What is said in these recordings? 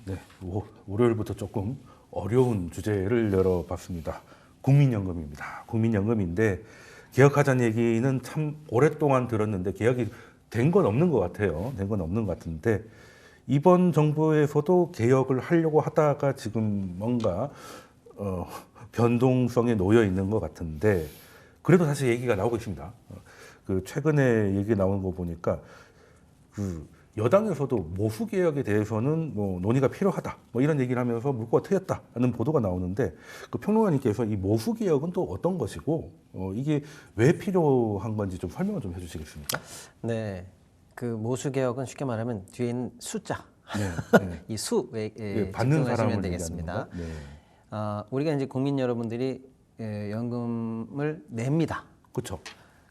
네, 월요일부터 조금 어려운 주제를 열어봤습니다. 국민연금입니다. 국민연금인데 개혁하자는 얘기는 참 오랫동안 들었는데 개혁이 된 건 없는 것 같아요. 된 건 없는 것 같은데 이번 정부에서도 개혁을 하려고 하다가 지금 뭔가 변동성에 놓여 있는 것 같은데 그래도 사실 얘기가 나오고 있습니다. 그 최근에 얘기 나오는 거 보니까 그 여당에서도 모수 개혁에 대해서는 뭐 논의가 필요하다 뭐 이런 얘기를 하면서 물꼬가 트였다는 보도가 나오는데 그 평론가님께서 이 모수 개혁은 또 어떤 것이고 이게 왜 필요한 건지 좀 설명을 좀 해주시겠습니까? 네, 그 모수 개혁은 쉽게 말하면 뒤에 있는 숫자, 네, 네. 이 수에 받는 집중하시면 사람을 되겠습니다. 네. 우리가 이제 국민 여러분들이 연금을 냅니다. 그렇죠.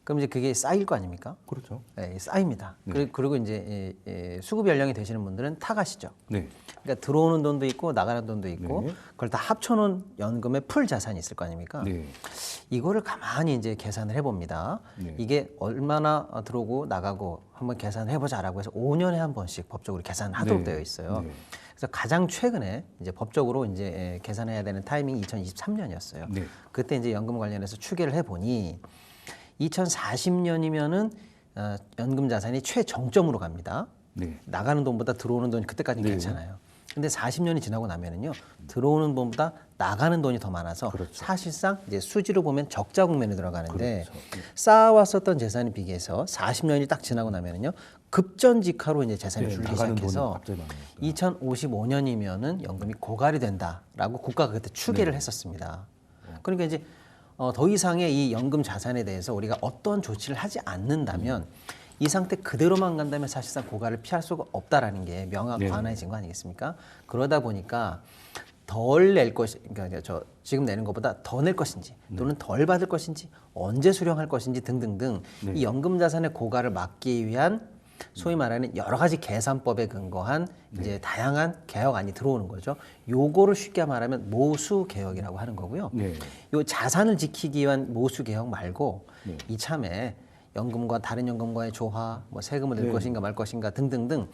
그럼 이제 그게 쌓일 거 아닙니까? 그렇죠. 네, 쌓입니다. 그리고 이제 수급 연령이 되시는 분들은 타가시죠. 네. 그러니까 들어오는 돈도 있고 나가는 돈도 있고 네. 그걸 다 합쳐놓은 연금의 풀 자산이 있을 거 아닙니까? 네. 이거를 가만히 이제 계산을 해봅니다. 네. 이게 얼마나 들어오고 나가고 한번 계산을 해보자라고 해서 5년에 한 번씩 법적으로 계산을 하도록 네. 되어 있어요. 네. 그래서 가장 최근에 이제 법적으로 이제 계산해야 되는 타이밍이 2023년이었어요. 네. 그때 이제 연금 관련해서 추계를 해보니 2040년이면은 연금 자산이 최정점으로 갑니다. 네. 나가는 돈보다 들어오는 돈이 그때까지는 네. 괜찮아요. 근데 40년이 지나고 나면은요, 들어오는 돈보다 나가는 돈이 더 많아서 그렇죠. 사실상 이제 수지로 보면 적자 국면에 들어가는데 그렇죠. 쌓아왔었던 재산에 비해서 40년이 딱 지나고 나면은요, 급전직하로 이제 재산이 네, 줄기 나가는 시작해서 돈은 갑자기 많으니까. 2055년이면은 연금이 고갈이 된다라고 국가가 그때 추계를 했었습니다. 그러니까 이제 더 이상의 이 연금 자산에 대해서 우리가 어떤 조치를 하지 않는다면 이 상태 그대로만 간다면 사실상 고갈을 피할 수가 없다라는 게 명확관해진 거 아니겠습니까? 그러다 보니까 덜 낼 것이, 그러니까 저 지금 내는 것보다 더 낼 것인지 또는 덜 받을 것인지 언제 수령할 것인지 등등등 이 연금 자산의 고갈을 막기 위한 소위 말하는 여러 가지 계산법에 근거한 이제 다양한 개혁안이 들어오는 거죠. 요거를 쉽게 말하면 모수 개혁이라고 하는 거고요. 네. 요 자산을 지키기 위한 모수 개혁 말고 이참에 연금과 다른 연금과의 조화, 뭐 세금을 낼 것인가 말 것인가 등등등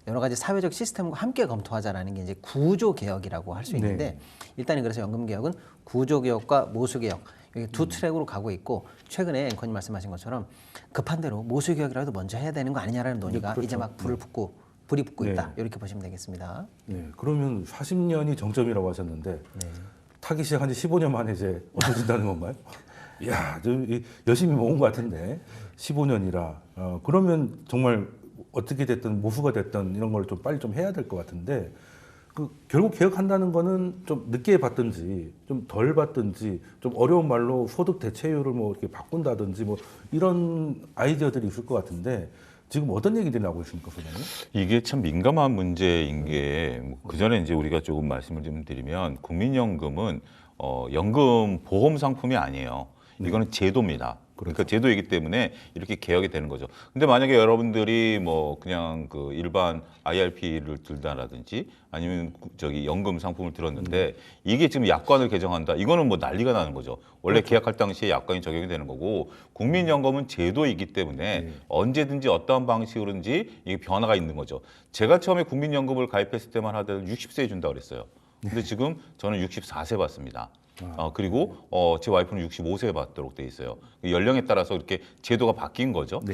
여러 가지 사회적 시스템과 함께 검토하자라는 게 이제 구조 개혁이라고 할 수 있는데 일단은 그래서 연금 개혁은 구조 개혁과 모수 개혁 여기 두 트랙으로 가고 있고 최근에 앵커님 말씀하신 것처럼 급한 대로 모수 개혁이라도 먼저 해야 되는 거 아니냐라는 논의가 그렇죠. 이제 막 불이 붙고 있다 이렇게 보시면 되겠습니다. 네. 그러면 40년이 정점이라고 하셨는데 타기 시작한 지 15년 만에 이제 없어진다는 건가요? 이야, 열심히 모은 것 같은데 15년이라 그러면 정말 어떻게 됐든 모수가 됐든 이런 걸 좀 빨리 좀 해야 될 것 같은데 그 결국 개혁한다는 거는 좀 늦게 받든지 좀 덜 받든지 좀 어려운 말로 소득 대체율을 뭐 이렇게 바꾼다든지 뭐 이런 아이디어들이 있을 것 같은데 지금 어떤 얘기들이 나오고 있습니까, 소장님? 이게 참 민감한 문제인 게 그 전에 이제 우리가 조금 말씀을 좀 드리면 국민연금은 연금 보험 상품이 아니에요. 이거는 제도입니다. 그러니까 제도이기 때문에 이렇게 개혁이 되는 거죠. 근데 만약에 여러분들이 뭐 그냥 그 일반 IRP를 들다라든지 아니면 저기 연금 상품을 들었는데 이게 지금 약관을 개정한다. 이거는 뭐 난리가 나는 거죠. 원래 계약할 당시에 약관이 적용이 되는 거고 국민연금은 제도이기 때문에 언제든지 어떠한 방식으로든지 이게 변화가 있는 거죠. 제가 처음에 국민연금을 가입했을 때만 하더라도 60세에 준다 그랬어요. 근데 지금 저는 64세 받습니다. 그리고 제 와이프는 65세에 받도록 돼 있어요. 연령에 따라서 이렇게 제도가 바뀐 거죠. 네.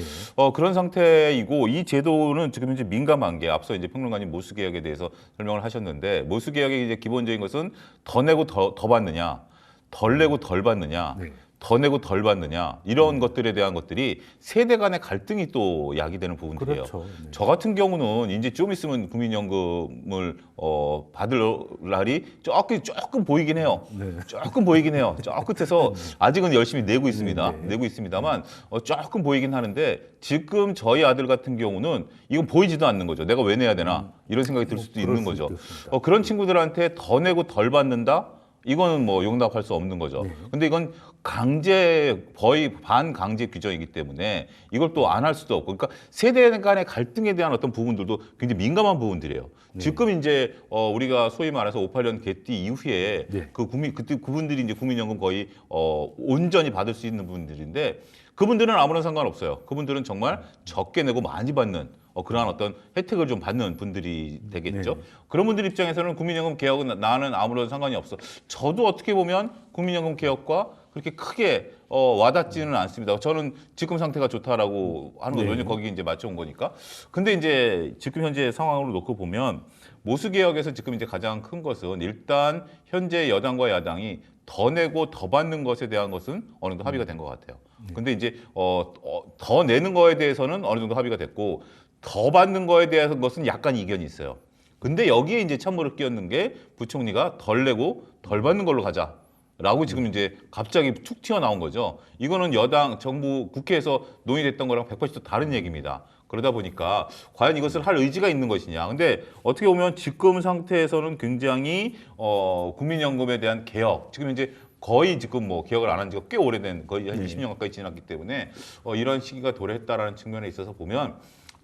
그런 상태이고 이 제도는 지금 이제 민감한 게 앞서 이제 평론가님 모수 개혁에 대해서 설명을 하셨는데 모수 개혁의 이제 기본적인 것은 더 내고 더 받느냐, 덜 내고 덜 받느냐. 더 내고 덜 받느냐 이런 것들에 대한 것들이 세대 간의 갈등이 또 야기되는 부분들이에요. 그렇죠. 네. 저 같은 경우는 이제 좀 있으면 국민연금을 받을 날이 조금 보이긴 해요. 조금 보이긴 해요. 저 끝에서 아직은 열심히 내고 있습니다. 내고 있습니다만 조금 보이긴 하는데 지금 저희 아들 같은 경우는 이건 보이지도 않는 거죠. 내가 왜 내야 되나 이런 생각이 들 수도 있는 거죠. 그런 친구들한테 더 내고 덜 받는다? 이거는 뭐 용납할 수 없는 거죠. 근데 이건 거의 반강제 규정이기 때문에 이걸 또 안 할 수도 없고, 그러니까 세대 간의 갈등에 대한 어떤 부분들도 굉장히 민감한 부분들이에요. 지금 이제 우리가 소위 말해서 58년 개띠 이후에 그때 그분들이 이제 국민연금 거의 온전히 받을 수 있는 분들인데 그분들은 아무런 상관없어요. 그분들은 정말 적게 내고 많이 받는 그러한 어떤 혜택을 좀 받는 분들이 되겠죠. 네. 그런 분들 입장에서는 국민연금 개혁은 나는 아무런 상관이 없어. 저도 어떻게 보면 국민연금 개혁과 그렇게 크게 와닿지는 않습니다. 저는 지금 상태가 좋다라고 하는 거죠. 네. 왜냐면 거기 이제 맞춰온 거니까. 근데 이제 지금 현재 상황으로 놓고 보면 모수 개혁에서 지금 이제 가장 큰 것은 일단 현재 여당과 야당이 더 내고 더 받는 것에 대한 것은 어느 정도 합의가 된 것 같아요. 근데 이제 더 내는 거에 대해서는 어느 정도 합의가 됐고 더 받는 거에 대한 것은 약간 이견이 있어요. 근데 여기에 이제 찬물을 끼얹는 게 부총리가 덜 내고 덜 받는 걸로 가자라고 지금 이제 갑자기 툭 튀어나온 거죠. 이거는 여당, 정부, 국회에서 논의됐던 거랑 180도 다른 얘기입니다. 그러다 보니까 과연 이것을 할 의지가 있는 것이냐. 근데 어떻게 보면 지금 상태에서는 굉장히 국민연금에 대한 개혁, 지금 이제 거의 지금 뭐 개혁을 안 한 지가 꽤 오래된 거의 한 20년 가까이 지났기 때문에 이런 시기가 도래했다라는 측면에 있어서 보면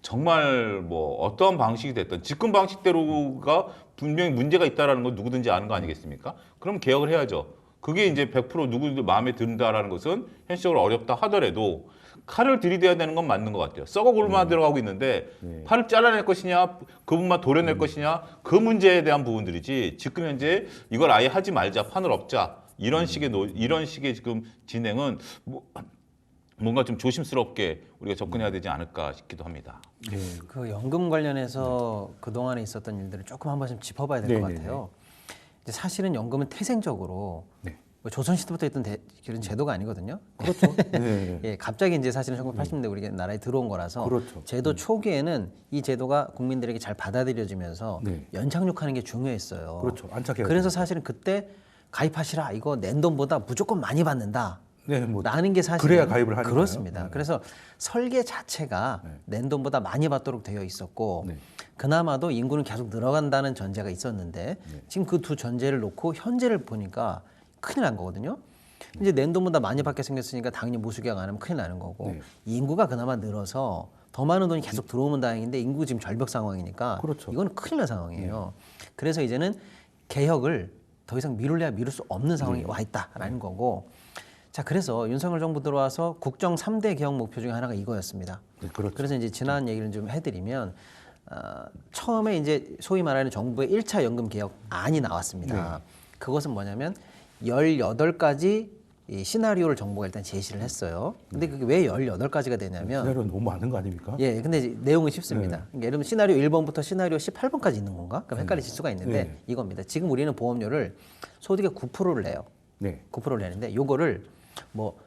정말 뭐 어떤 방식이 됐든 지금 방식대로가 분명히 문제가 있다라는 건 누구든지 아는 거 아니겠습니까? 그럼 개혁을 해야죠. 그게 이제 100% 누구도 마음에 든다라는 것은 현실적으로 어렵다 하더라도 칼을 들이대야 되는 건 맞는 것 같아요. 썩어 굴만 들어가고 있는데 팔을 잘라낼 것이냐, 그 부분만 도려낼 것이냐, 그 문제에 대한 부분들이지. 지금 현재 이걸 아예 하지 말자, 판을 엎자 이런 식의 지금 진행은 뭔가 좀 조심스럽게 우리가 접근해야 되지 않을까 싶기도 합니다. 그 연금 관련해서 그 동안에 있었던 일들을 조금 한 번씩 짚어봐야 될 것 네네네. 같아요. 이제 사실은 연금은 태생적으로 네. 뭐 조선 시대부터 있던 그런 제도가 아니거든요. 그렇죠. 네. 예, 갑자기 이제 사실은 1980년대 우리 나라에 들어온 거라서 그렇죠. 제도 초기에는 이 제도가 국민들에게 잘 받아들여지면서 네. 연착륙하는 게 중요했어요. 그렇죠. 안착해야 그래서 사실은 그때 가입하시라 이거 낸 돈보다 무조건 많이 받는다. 네, 뭐 라는 게 사실 그래야 가입을 하니까요. 그렇습니다. 네. 그래서 설계 자체가 낸 돈보다 많이 받도록 되어 있었고 네. 그나마도 인구는 계속 늘어간다는 전제가 있었는데 지금 그 두 전제를 놓고 현재를 보니까 큰일 난 거거든요. 이제 낸 돈보다 많이 받게 생겼으니까 당연히 모수개혁 안 하면 큰일 나는 거고 네. 인구가 그나마 늘어서 더 많은 돈이 계속 들어오면 다행인데 인구 지금 절벽 상황이니까 그렇죠. 이건 큰일 난 상황이에요. 그래서 이제는 개혁을 더 이상 미룰래야 미룰 수 없는 상황이 와 있다라는 거고 자 그래서 윤석열 정부 들어와서 국정 3대 개혁 목표 중에 하나가 이거였습니다. 네, 그렇죠. 그래서 이제 지난 얘기를 좀 해드리면 처음에 이제 소위 말하는 정부의 1차 연금 개혁안이 나왔습니다. 그것은 뭐냐면 18가지 이 시나리오를 정부가 일단 제시를 했어요. 근데 그게 왜 18가지가 되냐면 시나리오 너무 많은 거 아닙니까? 예, 근데 이제 내용은 쉽습니다. 그러니까 예를 들면 시나리오 1번부터 시나리오 18번까지 있는 건가? 그럼 헷갈리실 수가 있는데 이겁니다. 지금 우리는 보험료를 소득의 9%를 내요. 네. 9%를 내는데 요거를 뭐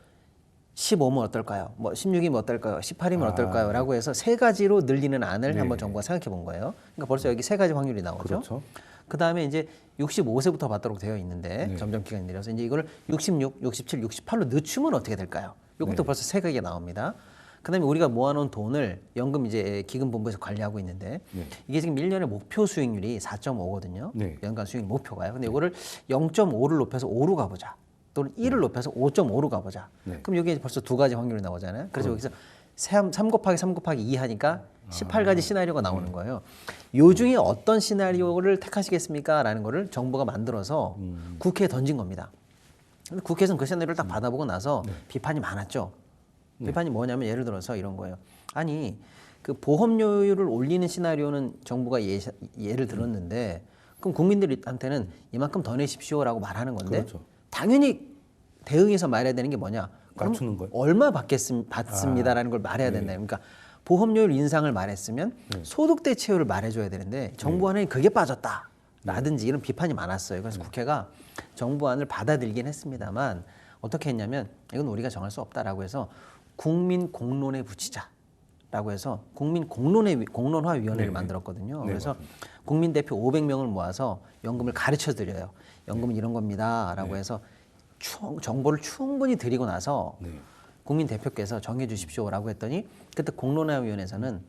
15면 어떨까요? 뭐 16이면 어떨까요? 18이면 어떨까요? 라고 해서 세 가지로 늘리는 안을 한번 정부가 생각해 본 거예요. 그러니까 벌써 여기 세 가지 확률이 나오죠. 그렇죠. 그다음에 이제 65세부터 받도록 되어 있는데 점점 기간이 내려서 이제 이거를 66, 67, 68로 늦추면 어떻게 될까요? 이것도 벌써 세 가지가 나옵니다. 그다음에 우리가 모아놓은 돈을 연금 이제 기금본부에서 관리하고 있는데 이게 지금 1년에 목표 수익률이 4.5거든요. 네. 연간 수익 목표가요. 근데 이거를 0.5를 높여서 5로 가보자. 또는 1을 높여서 5.5로 가보자. 그럼 여기에 벌써 두 가지 확률이 나오잖아요. 그래서 여기서 3 곱하기 3 곱하기 2 하니까 18가지 시나리오가 나오는 거예요. 요 중에 어떤 시나리오를 택하시겠습니까? 라는 거를 정부가 만들어서 국회에 던진 겁니다. 근데 국회에서는 그 시나리오를 딱 받아보고 나서 비판이 많았죠. 비판이 뭐냐면 예를 들어서 이런 거예요. 아니 그 보험료율을 올리는 시나리오는 정부가 예를 들었는데 그럼 국민들한테는 이만큼 더 내십시오라고 말하는 건데 그렇죠. 당연히 대응해서 말해야 되는 게 뭐냐? 그럼 낮추는 거예요? 얼마 받습니다라는 걸 말해야 된다. 그러니까 보험료율 인상을 말했으면 소득 대체율을 말해줘야 되는데 정부 안에 그게 빠졌다라든지 이런 비판이 많았어요. 그래서 국회가 정부 안을 받아들이긴 했습니다만 어떻게 했냐면 이건 우리가 정할 수 없다라고 해서 국민 공론에 붙이자라고 해서 국민 공론화 위원회를 만들었거든요. 그래서 국민 대표 500명을 모아서 연금을 가르쳐 드려요. 연금은 이런 겁니다라고 해서 정보를 충분히 드리고 나서 국민 대표께서 정해 주십시오라고 했더니 그때 공론화위원회에서는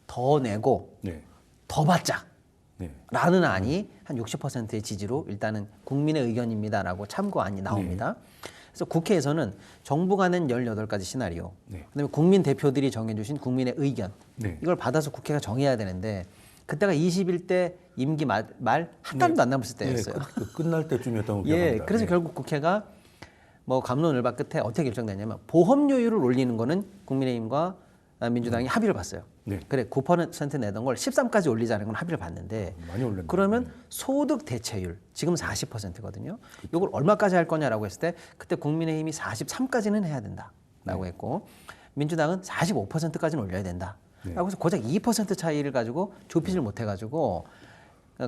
더 내고 더 받자 라는 안이 한 60%의 지지로 일단은 국민의 의견입니다라고 참고안이 나옵니다. 그래서 국회에서는 정부가 낸 18가지 시나리오 그다음에 국민 대표들이 정해주신 국민의 의견 이걸 받아서 국회가 정해야 되는데 그때가 21대 임기 말 한 달도 안 남았을 때였어요. 끝날 때쯤이었던 거 예, 기억합니다. 그래서 결국 국회가 뭐 갑론을박 끝에 어떻게 결정됐냐면 보험료율을 올리는 거는 국민의힘과 민주당이 합의를 봤어요. 네. 그래 9% 내던 걸 13까지 올리자는 건 합의를 봤는데 많이 올렸네. 그러면 소득 대체율 지금 40%거든요. 이걸 얼마까지 할 거냐라고 했을 때 그때 국민의힘이 43까지는 해야 된다라고 했고 민주당은 45%까지는 올려야 된다. 라고 해서 고작 2% 차이를 가지고 좁히질 못해가지고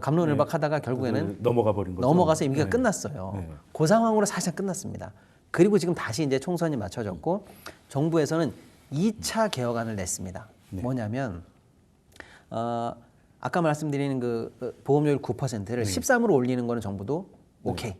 갑론을박하다가 결국에는 넘어가 버린 거죠. 넘어가서 임기가 끝났어요. 네. 그 상황으로 사실상 끝났습니다. 그리고 지금 다시 이제 총선이 맞춰졌고 정부에서는 2차 개혁안을 냈습니다. 뭐냐면 아까 말씀드리는 그 보험료율 9%를 13으로 올리는 거는 정부도 오케이.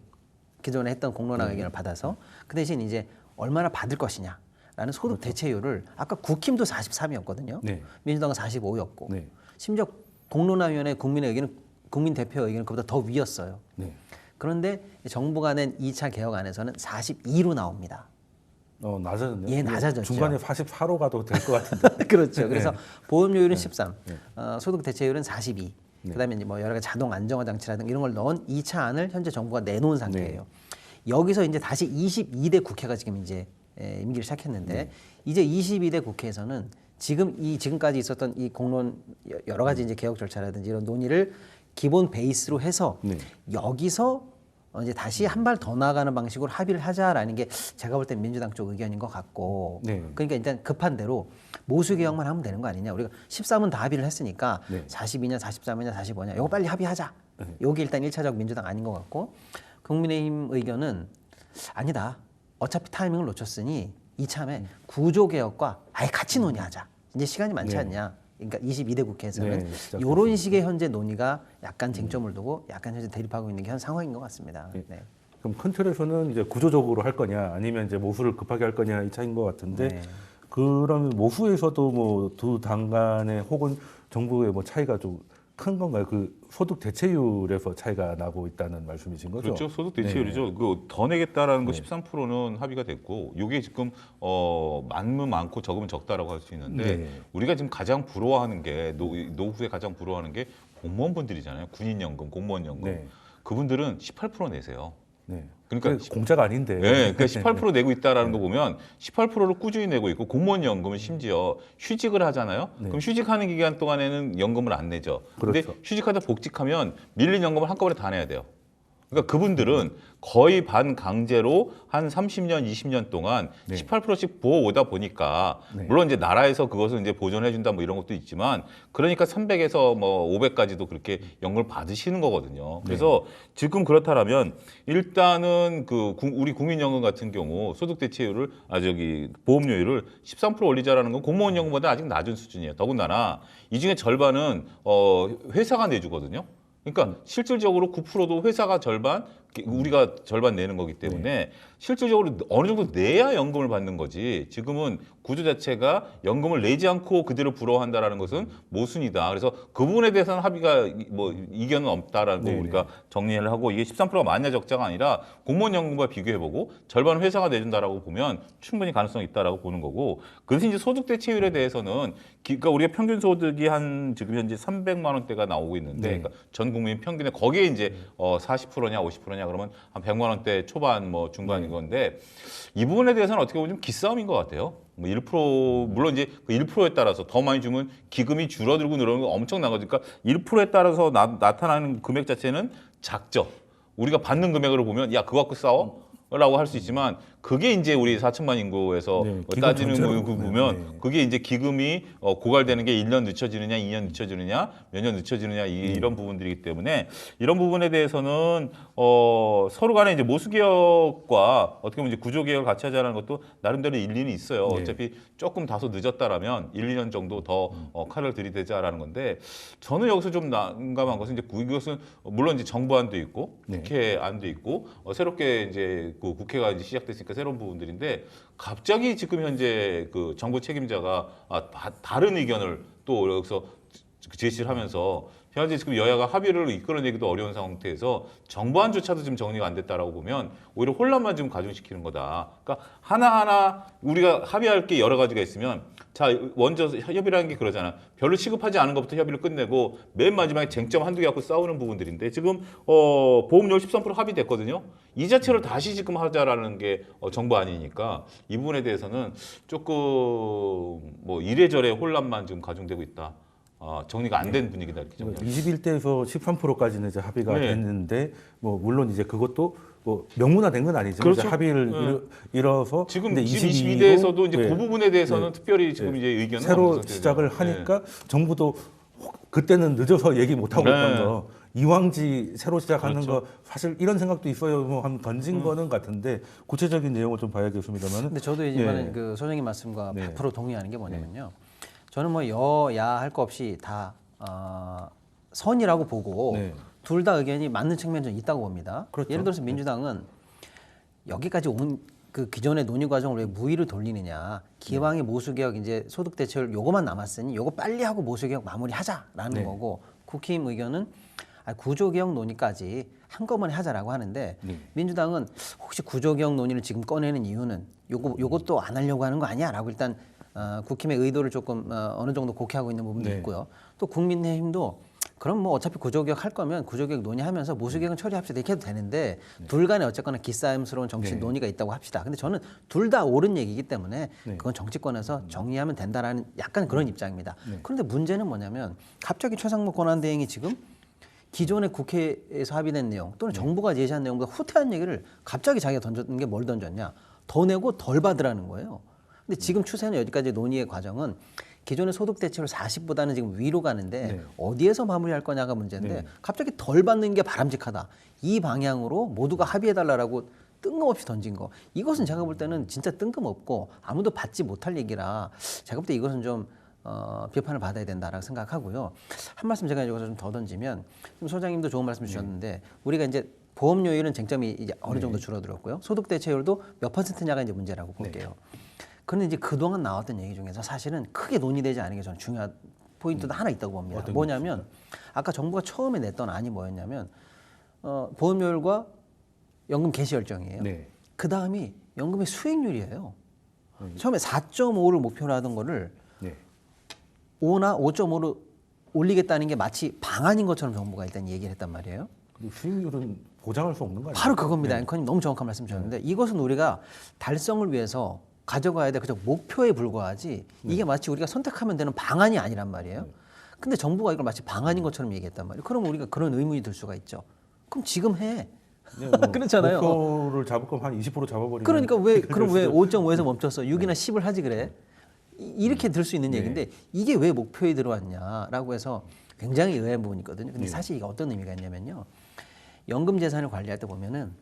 기존에 했던 공론화 의견을 받아서 그 대신 이제 얼마나 받을 것이냐라는 소득 대체율을 아까 국힘도 43이었거든요. 네. 민주당은 45였고 네. 심지어 공론화위원회 국민의 의견은 국민 대표 의견은 그보다 더 위였어요. 네. 그런데 정부가 낸 2차 개혁안에서는 42로 나옵니다. 낮아졌네요. 예, 낮아졌죠. 중간에 44로 가도 될 것 같은데. 그렇죠. 그래서 보험료율은 13, 소득 대체율은 42. 그다음에 이제 뭐 여러 가지 자동 안정화 장치라든가 이런 걸 넣은 2차 안을 현재 정부가 내놓은 상태예요. 여기서 이제 다시 22대 국회가 지금 이제 임기를 시작했는데 이제 22대 국회에서는 지금까지 있었던 이 공론 여러 가지 이제 개혁 절차라든지 이런 논의를 기본 베이스로 해서 여기서 이제 다시 한 발 더 나아가는 방식으로 합의를 하자라는 게 제가 볼 때 민주당 쪽 의견인 것 같고 그러니까 일단 급한 대로 모수 개혁만 하면 되는 거 아니냐. 우리가 13은 다 합의를 했으니까 42냐 43이냐 45냐 이거 빨리 합의하자. 여기 일단 1차적 민주당 아닌 것 같고 국민의힘 의견은 아니다. 어차피 타이밍을 놓쳤으니 이참에 구조 개혁과 아예 같이 논의하자. 이제 시간이 많지 않냐. 그러니까 22대 국회에서는 이런 식의 현재 논의가 약간 쟁점을 두고 약간 현재 대립하고 있는 게 현 상황인 것 같습니다. 네. 그럼 큰 틀에서는 이제 구조적으로 할 거냐 아니면 이제 모수를 급하게 할 거냐 이 차이인 것 같은데 그러면 모수에서도 뭐 두 당 간의 혹은 정부의 뭐 차이가 좀 큰 건가요? 그 소득 대체율에서 차이가 나고 있다는 말씀이신 거죠? 그렇죠. 소득 대체율이죠. 그 더 내겠다라는 거 13%는 합의가 됐고, 이게 지금 많으면 많고 적으면 적다라고 할 수 있는데 우리가 지금 가장 부러워하는 게 노후에 가장 부러워하는 게 공무원분들이잖아요. 군인연금, 공무원연금. 그분들은 18% 내세요. 그러니까 공짜가 아닌데. 네, 그러니까 18% 내고 있다라는 거 보면 18%를 꾸준히 내고 있고 공무원 연금은 심지어 휴직을 하잖아요. 그럼 휴직하는 기간 동안에는 연금을 안 내죠. 근데 휴직하다 복직하면 밀린 연금을 한꺼번에 다 내야 돼요. 그러니까 그분들은 거의 반강제로 한 30년, 20년 동안 18%씩 부어오다 보니까 물론 이제 나라에서 그것을 이제 보존해준다 뭐 이런 것도 있지만 그러니까 300에서 뭐 500까지도 그렇게 연금을 받으시는 거거든요. 그래서 지금 그렇다라면 일단은 그 우리 국민연금 같은 경우 소득 대체율을 보험료율을 13% 올리자라는 건 공무원 연금보다 아직 낮은 수준이에요. 더군다나 이 중에 절반은 회사가 내주거든요. 그러니까 실질적으로 9%도 회사가 절반, 우리가 절반 내는 거기 때문에 실질적으로 어느 정도 내야 연금을 받는 거지. 지금은 구조 자체가 연금을 내지 않고 그대로 불어한다라는 것은 모순이다. 그래서 그 부분에 대해서는 합의가 뭐 이견은 없다라는 거 우리가 정리를 하고 이게 13%가 많냐 적자가 아니라 공무원 연금과 비교해보고 절반 회사가 내준다라고 보면 충분히 가능성이 있다라고 보는 거고. 그래서 이제 소득 대체율에 대해서는 그러니까 우리가 평균 소득이 한 지금 현재 300만 원대가 나오고 있는데 그러니까 전 국민 평균에 거기에 이제 40%냐 50%냐 그러면 한 100만 원대 초반 뭐 중반인 건데 이 부분에 대해서는 어떻게 보면 좀 기싸움인 것 같아요. 뭐 1% 물론 이제 그 1%에 따라서 더 많이 주면 기금이 줄어들고 늘어나는 거 엄청난 거죠. 그러니까 1%에 따라서 나타나는 금액 자체는 작죠. 우리가 받는 금액으로 보면 야 그거 갖고 싸워? 라고 할 수 있지만 그게 이제 우리 4천만 인구에서 따지는 거 보면 그게 이제 기금이 고갈되는 게 1년 늦춰지느냐 2년 늦춰지느냐 몇 년 늦춰지느냐 이런 부분들이기 때문에 이런 부분에 대해서는 서로 간에 이제 모수개혁과 어떻게 보면 이제 구조개혁을 같이 하자는 것도 나름대로 일리는 있어요. 어차피 조금 다소 늦었다라면 1, 2년 정도 더 칼을 들이대자라는 건데 저는 여기서 좀 난감한 것은 이제 이것은 물론 이제 정부안도 있고 국회안도 있고 새롭게 이제 그 국회가 이제 시작됐으니까 새로운 부분들인데 갑자기 지금 현재 그 정부 책임자가 다른 의견을 또 여기서 제시를 하면서 현재 지금 여야가 합의를 이끌어내기도 어려운 상태에서 정부안조차도 지금 정리가 안 됐다라고 보면 오히려 혼란만 지금 가중시키는 거다. 그러니까 하나하나 우리가 합의할 게 여러 가지가 있으면 자 먼저 협의라는 게 그러잖아. 별로 시급하지 않은 것부터 협의를 끝내고 맨 마지막에 쟁점 한두 개 갖고 싸우는 부분들인데 지금 보험료율 13% 합의됐거든요. 이 자체를 다시 지금 하자라는 게 정부 아니니까 이 부분에 대해서는 조금 뭐 이래저래 혼란만 지금 가중되고 있다. 정리가 안 된 분위기다 이렇게 정리합니다. 21대에서 13%까지는 이제 합의가 네. 됐는데 뭐 물론 이제 그것도 뭐 명문화된 건 아니지만 그렇죠. 이제 합의를 이뤄서 지금 근데 22대에서도 이제 네. 그 부분에 대해서는 특별히 지금 이제 의견은 새로 없는 상태죠. 시작을 네. 하니까 정부도 그때는 늦어서 얘기 못 하고 네. 있던 거 이왕지 새로 시작하는 그렇죠. 거 사실 이런 생각도 있어요. 뭐 한 던진 거는 같은데 구체적인 내용을 좀 봐야겠습니다만은. 근데 저도 이제는 그 소장님 말씀과 네. 100% 동의하는 게 뭐냐면요. 저는 뭐 여야 할 거 없이 다 선이라고 보고 네. 둘 다 의견이 맞는 측면이 좀 있다고 봅니다. 그렇죠. 예를 들어서 민주당은 여기까지 온 그 기존의 논의 과정을 왜 무위로 돌리느냐. 기왕의 모수개혁 이제 소득 대체율 요거만 남았으니 요거 빨리 하고 모수개혁 마무리하자라는 네. 거고 국힘 의견은 구조개혁 논의까지 한꺼번에 하자라고 하는데 네. 민주당은 혹시 구조개혁 논의를 지금 꺼내는 이유는 요것도 안 하려고 하는 거 아니야라고 일단 국힘의 의도를 조금 어느 정도 곡해하고 있는 부분도 네. 있고요. 또 국민의힘도 그럼 뭐 어차피 구조개혁 할 거면 구조개혁 논의하면서 모수개혁은 처리합시다 이렇게 해도 되는데 둘 간에 어쨌거나 기싸움스러운 정치 네. 논의가 있다고 합시다. 근데 저는 둘 다 옳은 얘기이기 때문에 네. 그건 정치권에서 정리하면 된다라는 약간 그런 입장입니다. 네. 그런데 문제는 뭐냐면 갑자기 최상무 권한대행이 지금 기존의 국회에서 합의된 내용 또는 정부가 제시한 내용보다 후퇴한 얘기를 갑자기 자기가 던졌는 게 뭘 던졌냐. 더 내고 덜 받으라는 거예요. 근데 지금 추세는 여기까지 논의의 과정은 기존의 소득 대체율 40보다는 지금 위로 가는데 네. 어디에서 마무리할 거냐가 문제인데 네. 갑자기 덜 받는 게 바람직하다. 이 방향으로 모두가 합의해달라고 뜬금없이 던진 거. 이것은 제가 볼 때는 진짜 뜬금없고 아무도 받지 못할 얘기라 제가 볼 때 이것은 좀 비판을 받아야 된다라고 생각하고요. 한 말씀 제가 여기서 좀 더 던지면 지금 소장님도 좋은 말씀 주셨는데 우리가 이제 보험료율은 쟁점이 이제 어느 정도 줄어들었고요. 소득 대체율도 몇 %냐가 이제 문제라고 볼게요. 그런데 이제 그동안 나왔던 얘기 중에서 사실은 크게 논의되지 않은 게 저는 중요한 포인트도 하나 있다고 봅니다. 어떤 게 뭐냐면 아까 정부가 처음에 냈던 안이 뭐였냐면 보험료율과 연금 개시 열정이에요. 네. 그 다음이 연금의 수익률이에요. 처음에 4.5를 목표로 하던 거를 네. 5나 5.5로 올리겠다는 게 마치 방안인 것처럼 정부가 일단 얘기를 했단 말이에요. 그리고 수익률은 보장할 수 없는 거 아니에요? 바로 그겁니다. 앵커님 너무 정확한 말씀 주셨는데 이것은 우리가 달성을 위해서 가져가야 돼. 그저 목표에 불과하지 이게 마치 우리가 선택하면 되는 방안이 아니란 말이에요. 근데 정부가 이걸 마치 방안인 것처럼 얘기했단 말이에요. 그럼 우리가 그런 의문이 들 수가 있죠. 그럼 지금 해. 네, 뭐 그렇잖아요. 목표를 잡을 거면 한 20% 잡아버리면 그러니까 왜 그럼 왜 5.5에서 멈췄어? 6이나 10을 하지 그래? 이렇게 들 수 있는 네. 얘기인데 이게 왜 목표에 들어왔냐라고 해서 굉장히 의아한 부분이 있거든요. 근데 네. 사실 이게 어떤 의미가 있냐면요. 연금 재산을 관리할 때 보면은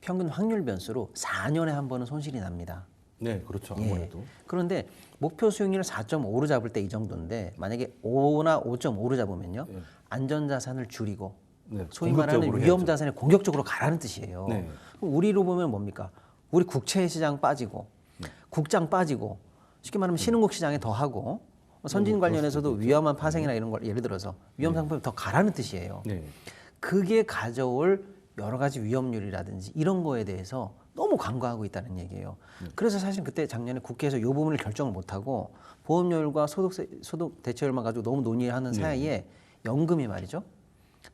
평균 확률 변수로 4년에 한 번은 손실이 납니다. 네, 그렇죠. 예. 아무래도. 그런데 목표 수익률을 4.5로 잡을 때 이 정도인데 만약에 5나 5.5로 잡으면요. 예. 안전자산을 줄이고 네, 소위 말하는 공격적으로 해야죠. 위험자산에 공격적으로 가라는 뜻이에요. 네. 그럼 우리로 보면 뭡니까? 우리 국채 시장 빠지고 네. 국장 빠지고 쉽게 말하면 신흥국 시장에 더 하고 선진 관련해서도 위험한 파생이나 이런 걸 예를 들어서 위험 상품이 더 가라는 뜻이에요. 네. 그게 가져올 여러 가지 위험률이라든지 이런 거에 대해서 너무 간과하고 있다는 얘기예요. 그래서 사실 그때 작년에 국회에서 이 부분을 결정을 못하고 보험료율과 소득 대체율만 가지고 너무 논의하는 사이에 연금이 말이죠.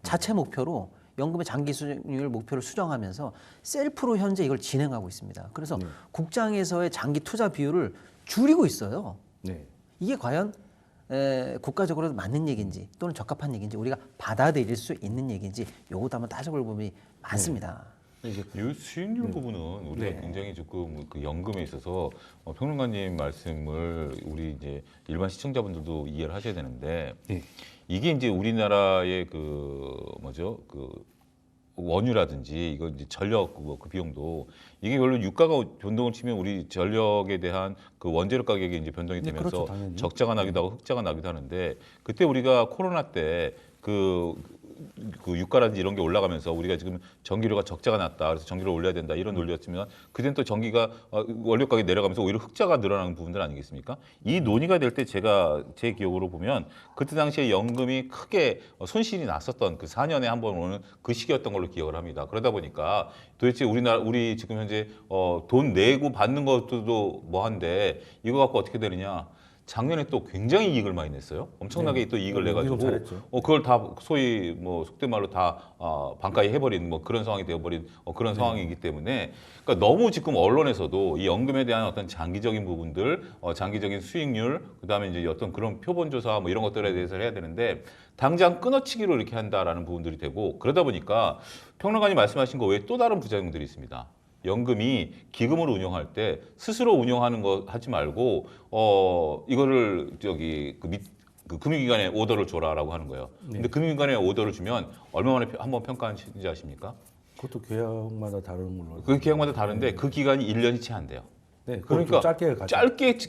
자체 목표로 연금의 장기 수익률 목표를 수정하면서 셀프로 현재 이걸 진행하고 있습니다. 그래서 국장에서의 장기 투자 비율을 줄이고 있어요. 네. 이게 과연 국가적으로 맞는 얘기인지 또는 적합한 얘기인지 우리가 받아들일 수 있는 얘기인지 요것도 한번 따져볼 부분이 많습니다. 이제 이 수익률 부분은 우리가 네. 굉장히 조금 그 연금에 있어서 평론가님 말씀을 우리 이제 일반 시청자분들도 이해를 하셔야 되는데 네. 이게 이제 우리나라의 그 뭐죠 그 원유라든지 이거 이제 전력 그 비용도 이게 별로 유가가 변동을 치면 우리 전력에 대한 그 원재료 가격이 이제 변동이 네, 되면서 그렇죠, 당연히. 적자가 나기도 하고 흑자가 나기도 하는데 그때 우리가 코로나 때 그 그 유가라든지 이런 게 올라가면서 우리가 지금 전기료가 적자가 났다. 그래서 전기료를 올려야 된다. 이런 논리였지만 그때는 또 전기가 원료 가격이 내려가면서 오히려 흑자가 늘어나는 부분들 아니겠습니까? 이 논의가 될 때 제가 제 기억으로 보면 그때 당시에 연금이 크게 손실이 났었던 그 4년에 한 번 오는 그 시기였던 걸로 기억을 합니다. 그러다 보니까 도대체 우리 지금 현재 돈 내고 받는 것도 뭐한데 이거 갖고 어떻게 되느냐? 작년에 또 굉장히 이익을 많이 냈어요. 엄청나게 또 이익을 내가지고 잘했죠. 그걸 다 소위 뭐 속된 말로 다 반가이 해버린 뭐 그런 상황이 되어버린 그런 상황이기 때문에 그러니까 너무 지금 언론에서도 이 연금에 대한 어떤 장기적인 부분들, 장기적인 수익률, 그다음에 이제 어떤 그런 표본조사 뭐 이런 것들에 대해서 해야 되는데 당장 끊어치기로 이렇게 한다라는 부분들이 되고 그러다 보니까 평론가님 말씀하신 거 외에 또 다른 부작용들이 있습니다. 연금이 기금을 운영할 때 스스로 운영하는 거 하지 말고 이거를 그 금융기관에 오더를 줘라라고 하는 거예요. 근데 금융기관에 오더를 주면 얼마 만에 한번 평가하는지 아십니까? 그것도 계약마다 다른 걸로. 그 계약마다 다른데 그 기간이 1년이 채 안 돼요. 네, 그러니까 짧게 가죠.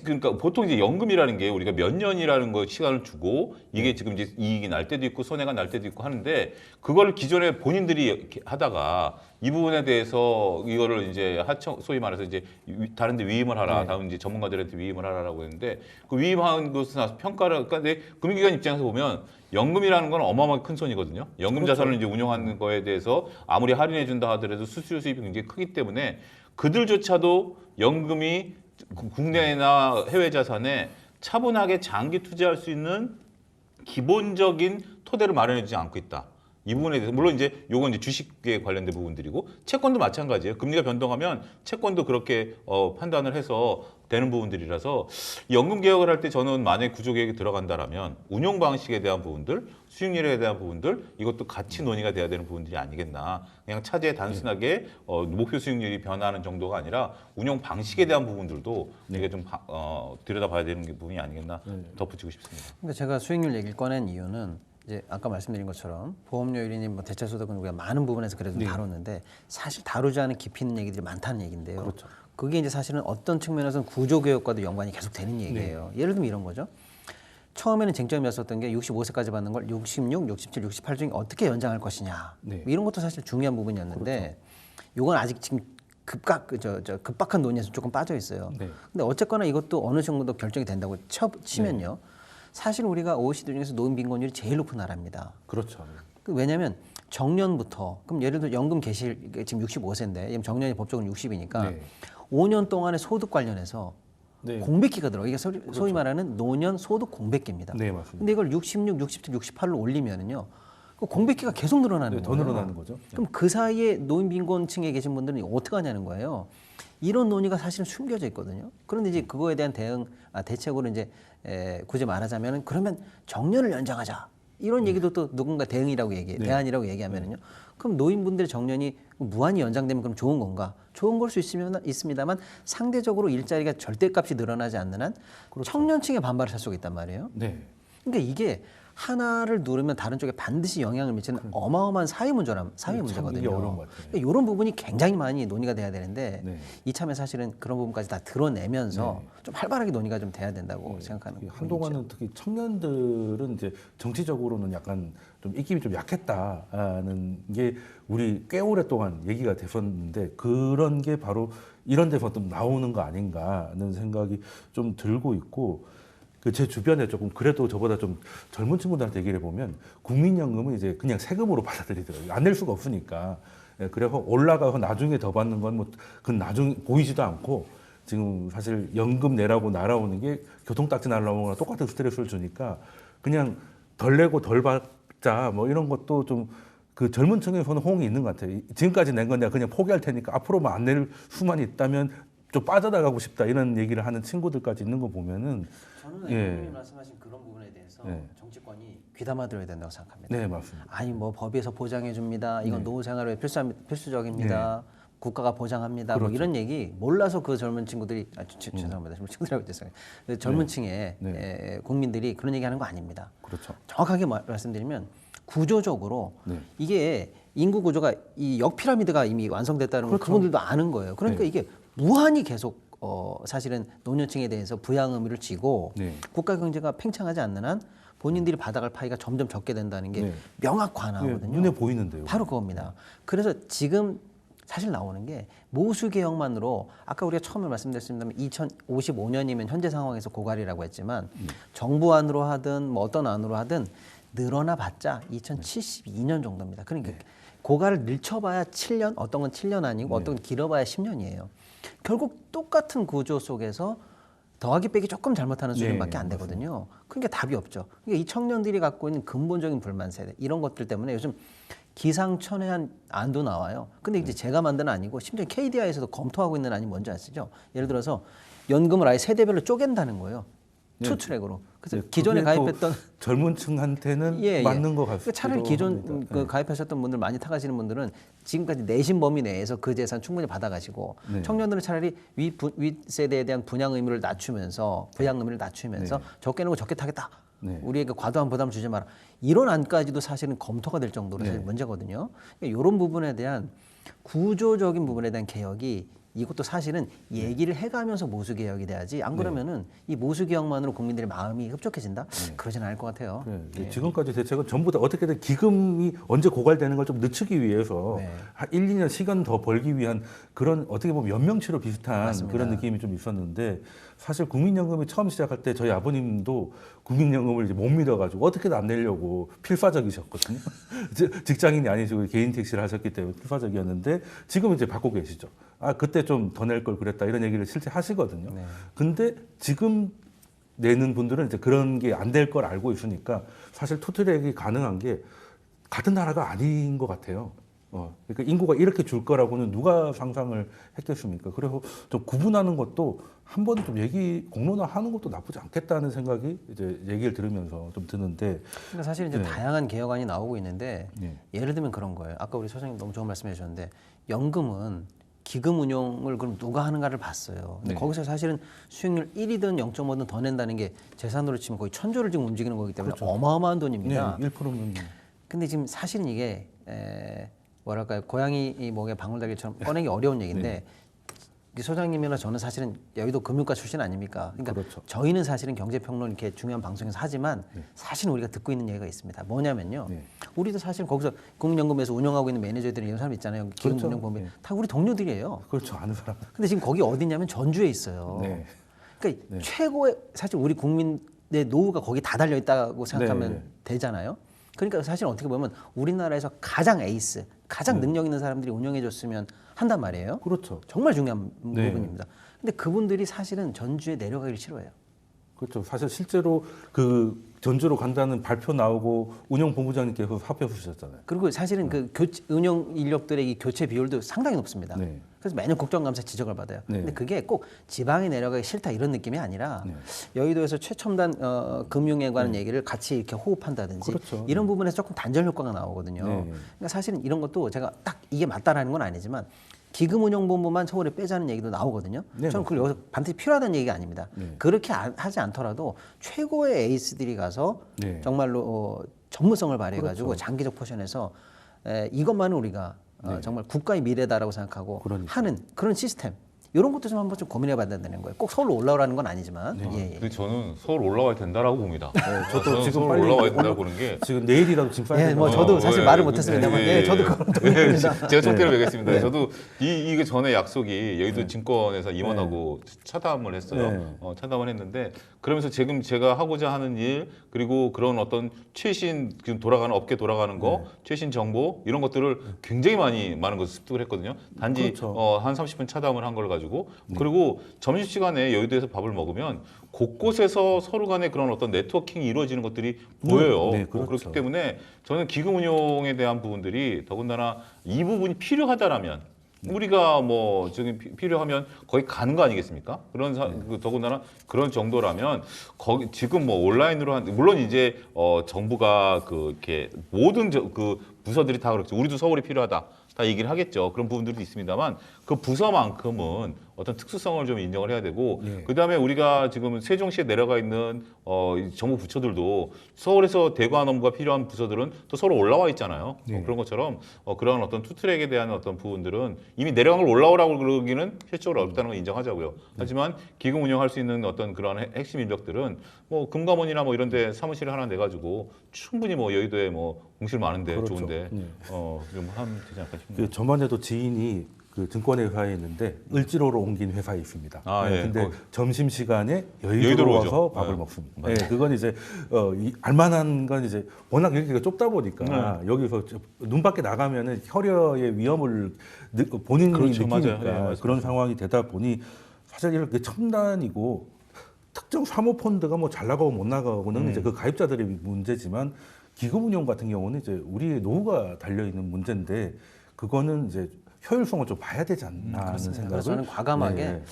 그러니까 보통 이제 연금이라는 게 우리가 몇 년이라는 거 시간을 주고 이게 지금 이제 이익이 날 때도 있고 손해가 날 때도 있고 하는데 그걸 기존에 본인들이 이렇게 하다가 이 부분에 대해서 이거를 이제 소위 말해서 이제 다른 데 위임을 하라. 다음 이제 전문가들한테 위임을 하라라고 했는데 그 위임한 것을 나서 평가를 그러니까 금융기관 입장에서 보면 연금이라는 건 어마어마하게 큰 손이거든요. 연금 자산을 이제 운영하는 거에 대해서 아무리 할인해 준다 하더라도 수수료 수입이 굉장히 크기 때문에 그들조차도 연금이 국내나 해외 자산에 차분하게 장기 투자할 수 있는 기본적인 토대를 마련해주지 않고 있다. 이 부분에 대해서 물론 이제 요건 이제 주식에 관련된 부분들이고 채권도 마찬가지예요. 금리가 변동하면 채권도 그렇게 판단을 해서 되는 부분들이라서 연금 개혁을 할 때 저는 만약에 구조개혁이 들어간다라면 운용 방식에 대한 부분들, 수익률에 대한 부분들 이것도 같이 논의가 돼야 되는 부분들이 아니겠나. 그냥 차제에 단순하게 목표 수익률이 변화하는 정도가 아니라 운용 방식에 대한 부분들도 이게 좀 들여다봐야 되는 부분이 아니겠나 덧붙이고 싶습니다. 근데 제가 수익률 얘기를 꺼낸 이유는 이제 아까 말씀드린 것처럼 보험료율이니 뭐 대체소득은 우리가 많은 부분에서 그래도 다뤘는데 사실 다루지 않은 깊이 있는 얘기들이 많다는 얘기인데요. 그렇죠. 그게 이제 사실은 어떤 측면에서는 구조개혁과도 연관이 계속 되는 얘기예요. 예를 들면 이런 거죠. 처음에는 쟁점이었었던 게 65세까지 받는 걸 66, 67, 68 중에 어떻게 연장할 것이냐. 뭐 이런 것도 사실 중요한 부분이었는데 이건 아직 지금 급박한 논의에서 조금 빠져 있어요. 근데 어쨌거나 이것도 어느 정도 결정이 된다고 치면요. 사실 우리가 OECD 중에서 노인 빈곤율이 제일 높은 나라입니다. 그렇죠. 왜냐하면 정년부터 그럼 예를 들어 연금 개시 지금 65세인데 정년이 법적으로 60이니까 5년 동안의 소득 관련해서 공백기가 들어. 이게 소위 말하는 노년 소득 공백기입니다. 네, 맞습니다. 근데 이걸 66, 67, 68로 올리면은요. 그 공백기가 계속 늘어나는 더 거예요. 늘어나는 거죠. 그럼 그 사이에 노인 빈곤층에 계신 분들은 어떻게 하냐는 거예요. 이런 논의가 사실은 숨겨져 있거든요. 그런데 이제 그거에 대한 대책으로 이제 굳이 말하자면은 그러면 정년을 연장하자. 이런 얘기도 또 누군가 대안이라고 얘기하면은요. 그럼 노인분들의 정년이 무한히 연장되면 그럼 좋은 건가? 좋은 걸 수 있습니다만 상대적으로 일자리가 절대값이 늘어나지 않는 한 청년층의 반발을 살 수가 있단 말이에요. 그러니까 이게 하나를 누르면 다른 쪽에 반드시 영향을 미치는 어마어마한 사회 문제거든요. 이게 어려운 것 같아요. 그러니까 이런 부분이 굉장히 많이 논의가 돼야 되는데 이참에 사실은 그런 부분까지 다 드러내면서 좀 활발하게 논의가 좀 돼야 된다고 생각하는 거예요. 한동안은 특히 청년들은 이제 정치적으로는 약간 좀 입김이 좀 약했다는 게 우리 꽤 오랫동안 얘기가 됐었는데 그런 게 바로 이런 데서 좀 나오는 거 아닌가 하는 생각이 좀 들고 있고 제 주변에 조금 그래도 저보다 좀 젊은 친구들한테 얘기를 해보면 국민연금은 이제 그냥 세금으로 받아들이더라고요. 안 낼 수가 없으니까. 그래서 올라가서 나중에 더 받는 건 뭐 그건 나중에 보이지도 않고 지금 사실 연금 내라고 날아오는 게 교통딱지 날아오는 거랑 똑같은 스트레스를 주니까 그냥 덜 내고 덜 받자 뭐 이런 것도 좀 그 젊은 층에서는 호응이 있는 것 같아요. 지금까지 낸 건 내가 그냥 포기할 테니까 앞으로만 안 낼 수만 있다면 좀 빠져나가고 싶다 이런 얘기를 하는 친구들까지 있는 거 보면은 저는 의원님이 말씀하신 그런 부분에 대해서 정치권이 귀담아 들어야 된다고 생각합니다. 네, 맞습니다. 아니 뭐 법에서 보장해 줍니다. 이건 노후 생활에 필수적입니다. 국가가 보장합니다. 뭐 이런 얘기 몰라서 그 젊은 친구들이 죄송합니다. 젊은 친구들하고 죄송해요. 젊은 층의 국민들이 그런 얘기하는 거 아닙니다. 그렇죠. 정확하게 말씀드리면 구조적으로 이게 인구 구조가 이 역피라미드가 이미 완성됐다는 걸 그분들도 아는 거예요. 그러니까 이게 무한히 계속 사실은 노년층에 대해서 부양 의무를 지고 국가 경제가 팽창하지 않는 한 본인들이 받아갈 파이가 점점 적게 된다는 게 네. 명확 관화거든요. 눈에 보이는데요. 바로 그겁니다. 그래서 지금 사실 나오는 게 모수 개혁만으로 아까 우리가 처음에 말씀드렸습니다만 2055년이면 현재 상황에서 고갈이라고 했지만 정부 안으로 하든 뭐 어떤 안으로 하든 늘어나 봤자 2072년 정도입니다. 그러니까 고갈을 늘쳐봐야 7년, 어떤 건 7년 아니고 어떤 건 길어봐야 10년이에요. 결국 똑같은 구조 속에서 더하기 빼기 조금 잘못하는 수준밖에 안 되거든요. 그러니까 답이 없죠. 그러니까 이 청년들이 갖고 있는 근본적인 불만 세대 이런 것들 때문에 요즘 기상천외한 안도 나와요. 근데 이제 제가 만든 아니고 심지어 KDI에서도 검토하고 있는 안이 뭔지 아시죠? 예를 들어서 연금을 아예 세대별로 쪼갠다는 거예요. 투 트랙으로. 그래서 기존에 그게 또 가입했던 젊은 층한테는 맞는 것 같습니다. 차라리 기존 그 가입하셨던 분들 많이 타가시는 분들은 지금까지 내신 범위 내에서 그 재산 충분히 받아가시고 청년들은 차라리 윗 세대에 대한 분양 의무를 낮추면서 부양 의무를 낮추면서 적게 내고 적게 타겠다. 우리에게 과도한 부담 주지 마라. 이런 안까지도 사실은 검토가 될 정도로 사실 문제거든요. 그러니까 이런 부분에 대한 구조적인 부분에 대한 개혁이 이것도 사실은 얘기를 해가면서 모수 개혁이 돼야지 안 그러면은 이 모수 개혁만으로 국민들의 마음이 흡족해진다? 그러진 않을 것 같아요. 지금까지 대책은 전부 다 어떻게든 기금이 언제 고갈되는 걸 좀 늦추기 위해서 한 1, 2년 시간 더 벌기 위한 그런 어떻게 보면 연명치료 비슷한 맞습니다. 그런 느낌이 좀 있었는데 사실 국민연금이 처음 시작할 때 저희 아버님도 국민연금을 이제 못 믿어가지고 어떻게든 안 내려고 필사적이셨거든요. 직장인이 아니시고 개인 택시를 하셨기 때문에 필사적이었는데 지금 이제 받고 계시죠. 아 그때 좀 더 낼 걸 그랬다 이런 얘기를 실제 하시거든요. 근데 지금 내는 분들은 이제 그런 게 안 될 걸 알고 있으니까 사실 투트랙이 가능한 게 같은 나라가 아닌 것 같아요. 그러니까 인구가 이렇게 줄 거라고는 누가 상상을 했겠습니까? 그래서 좀 구분하는 것도 한 번 좀 공론화하는 것도 나쁘지 않겠다는 생각이 이제 얘기를 들으면서 좀 드는데. 그러니까 사실 이제 다양한 개혁안이 나오고 있는데 예를 들면 그런 거예요. 아까 우리 소장님 너무 좋은 말씀해 주셨는데 연금은 기금 운용을 그럼 누가 하는가를 봤어요. 근데 거기서 사실은 수익률 1이든 0.5든 더 낸다는 게 재산으로 치면 거의 1,000조를 지금 움직이는 거기 때문에 어마어마한 돈입니다. 1%면. 근데 지금 사실은 이게 뭐랄까요, 고양이 이 목에 방울달기처럼 꺼내기 어려운 얘기인데 이 소장님이나 저는 사실은 여의도 금융과 출신 아닙니까? 그러니까 저희는 사실은 경제평론 이렇게 중요한 방송에서 하지만 사실은 우리가 듣고 있는 얘기가 있습니다. 뭐냐면요, 우리도 사실 거기서 국민연금에서 운영하고 있는 매니저들이 이런 사람 있잖아요. 기금 운용법인 다 우리 동료들이에요. 그렇죠, 아는 사람. 근데 지금 거기 어디냐면 전주에 있어요. 그러니까 최고의 사실 우리 국민의 노후가 거기 다 달려 있다고 생각하면 되잖아요. 그러니까 사실 어떻게 보면 우리나라에서 가장 에이스, 가장 능력 있는 사람들이 운영해줬으면 한단 말이에요. 그렇죠. 정말 중요한 부분입니다. 근데 그분들이 사실은 전주에 내려가기를 싫어해요. 그렇죠. 사실 실제로 그 전주로 간다는 발표 나오고 운영본부장님께서 사표 쓰셨잖아요. 그리고 사실은 그 운영 인력들의 이 교체 비율도 상당히 높습니다. 그래서 매년 국정감사 지적을 받아요. 근데 그게 꼭 지방에 내려가기 싫다 이런 느낌이 아니라 여의도에서 최첨단 금융에 관한 얘기를 같이 이렇게 호흡한다든지 이런 부분에서 조금 단절 효과가 나오거든요. 그러니까 사실은 이런 것도 제가 딱 이게 맞다라는 건 아니지만 기금운용본부만 서울에 빼자는 얘기도 나오거든요. 저는 그걸 여기서 반드시 필요하다는 얘기가 아닙니다. 그렇게 하지 않더라도 최고의 에이스들이 가서 정말로 전문성을 발휘해가지고 장기적 포션에서 이것만은 우리가 정말 국가의 미래다라고 생각하고 하는 그런 시스템. 이런 것도 좀 한번 좀 고민해봐야 된다는 거예요. 꼭 서울로 올라오라는 건 아니지만. 근데 저는 서울 올라와야 된다라고 봅니다. 저도 지금 서울 빨리 올라와야 된다고 보는 게 지금 내일이라도 지금 빨리. 뭐 저도 사실 말을 못했습니다만, 저도 그런 동의합니다. 제가 총대를 매겠습니다. 저도 이게 전에 약속이 여의도 증권에서 임원하고 차담을 했어요. 차담을 했는데 그러면서 지금 제가 하고자 하는 일 그리고 그런 어떤 최신 지금 돌아가는 업계 돌아가는 거, 최신 정보 이런 것들을 굉장히 많은 것을 습득을 했거든요. 단지 한 30분 차담을 한 걸 가지고. 그리고 점심시간에 여의도에서 밥을 먹으면 곳곳에서 서로 간에 그런 어떤 네트워킹이 이루어지는 것들이 보여요. 그렇기 때문에 저는 기금운용에 대한 부분들이 더군다나 이 부분이 필요하다라면 우리가 뭐 저기 필요하면 거기 가는 거 아니겠습니까? 더군다나 그런 정도라면 거기 지금 뭐 온라인으로 물론 이제 정부가 이렇게 모든 그 부서들이 다 그렇죠. 우리도 서울이 필요하다. 다 얘기를 하겠죠. 그런 부분들도 있습니다만 그 부서만큼은 어떤 특수성을 좀 인정을 해야 되고 네. 그다음에 우리가 지금 세종시에 내려가 있는 이 정부 부처들도 서울에서 대관 업무가 필요한 부서들은 또 서로 올라와 있잖아요. 네. 그런 것처럼 그런 어떤 투트랙에 대한 어떤 부분들은 이미 내려간 걸 올라오라고 그러기는 실적으로 어렵다는 걸 인정하자고요. 하지만 기금 운영할 수 있는 어떤 그런 핵심 인력들은 뭐 금감원이나 뭐 이런데 사무실 하나 내가지고 충분히 뭐 여의도에 뭐 공실 많은데 그렇죠. 좋은데 네. 좀 하면 되지 않을까 싶습니다. 그 저만 해도 지인이 그 증권회 회사에 있는데 을지로로 옮긴 회사에 있습니다. 아, 네, 예. 근데 거기. 점심 시간에 여의도로 여의도로 오죠. 와서 밥을 네. 먹습니다. 네, 그건 이제 알만한 건 이제 워낙 여기가 좁다 보니까 여기서 눈 밖에 나가면은 혈여의 위험을 본인이 그렇죠. 느끼니까 맞아요. 예, 맞아요. 그런 상황이 되다 보니 사실 이렇게 첨단이고 특정 사모펀드가 뭐 잘 나가고 못 나가고는 이제 그 가입자들의 문제지만 기금 운용 같은 경우는 이제 우리의 노후가 달려 있는 문제인데 그거는 이제 효율성을 좀 봐야 되지 않나 하는 생각을. 그래서 저는 과감하게 네,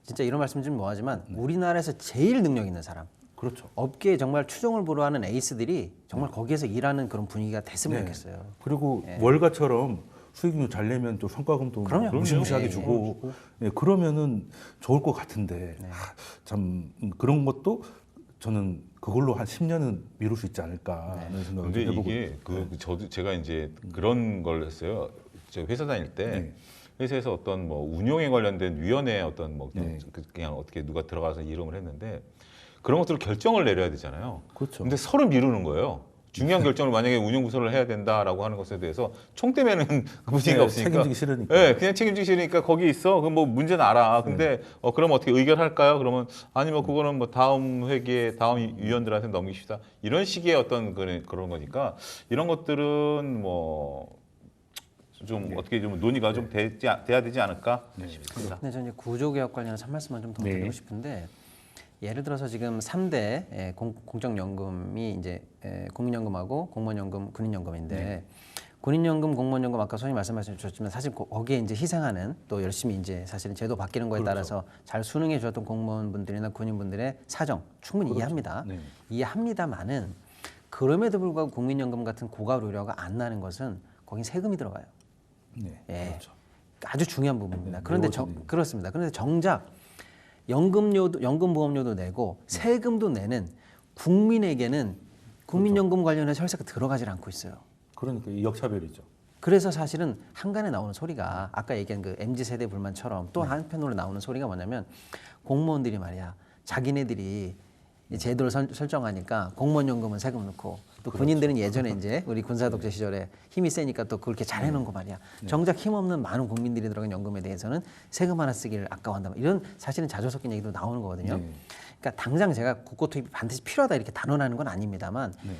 진짜 이런 말씀 좀 뭐하지만 우리나라에서 제일 능력 있는 사람, 그렇죠. 업계에 정말 추종을 불허하는 에이스들이 정말 거기에서 일하는 그런 분위기가 됐으면 좋겠어요. 그리고 월가처럼 수익률 잘 내면 또 성과금도 그럼요. 무시무시하게 예, 주고 그러면은 좋을 것 같은데 참 그런 것도 저는 그걸로 한 10년은 미룰 수 있지 않을까 하는 생각을 근데 해보고 이게 저도 제가 이제 그런 걸 했어요. 저 회사 다닐 때 네. 회사에서 어떤 뭐 운용에 관련된 위원회 어떤 뭐 그냥, 네. 그냥 어떻게 누가 들어가서 이름을 했는데 그런 것들을 결정을 내려야 되잖아요. 그렇죠. 근데 서로 미루는 거예요. 중요한 결정을 만약에 운영부서를 해야 된다라고 하는 것에 대해서 총대면은 그 분위기가 네, 없으니까 책임지기 싫으니까. 네, 그냥 책임지기 싫으니까 거기 있어. 그럼 뭐 문제는 알아. 근데 그럼 어떻게 의결할까요? 그러면 아니 뭐 그거는 뭐 다음 회기에 다음 위원들한테 넘기시다. 이런 식의 어떤 그런 거니까 이런 것들은 뭐 좀 어떻게 좀 논의가 좀 돼야 되지 않을까 싶습니다. 근데 저는 이제 구조개혁 관련해서 한 말씀만 좀 더 네. 드리고 싶은데 예를 들어서 지금 3대 공적연금이 이제 국민연금하고 공무원연금, 군인연금인데 군인연금, 공무원연금 아까 소장님 말씀하셨지만 사실 거기에 이제 희생하는 또 열심히 이제 사실은 제도 바뀌는 거에 따라서 잘 순응해 주었던 공무원분들이나 군인분들의 사정 충분히 이해합니다. 네. 이해합니다만은 그럼에도 불구하고 국민연금 같은 고가 의료가 안 나는 것은 거긴 세금이 들어가요. 네, 예. 그렇죠. 아주 중요한 부분입니다. 네, 그런데 매워지는. 그렇습니다. 그런데 정작 연금료도 연금보험료도 내고 세금도 내는 국민에게는 국민연금 관련해서 혈세가 들어가질 않고 있어요. 그러니까 이 역차별이죠. 그래서 사실은 한간에 나오는 소리가 아까 얘기한 그 MZ 세대 불만처럼 또 네. 한편으로 나오는 소리가 뭐냐면 공무원들이 말이야 자기네들이 이 제도를 설정하니까 공무원 연금은 세금 넣고 또 그렇죠. 군인들은 예전에 이제 우리 군사독재 시절에 힘이 세니까 또 그렇게 잘 해놓은 거 말이야. 정작 힘없는 많은 국민들이 들어간 연금에 대해서는 세금 하나 쓰기를 아까워한다. 이런 사실은 자주 섞인 얘기도 나오는 거거든요. 네. 그러니까 당장 제가 국고 투입이 반드시 필요하다 이렇게 단언하는 건 아닙니다만 네.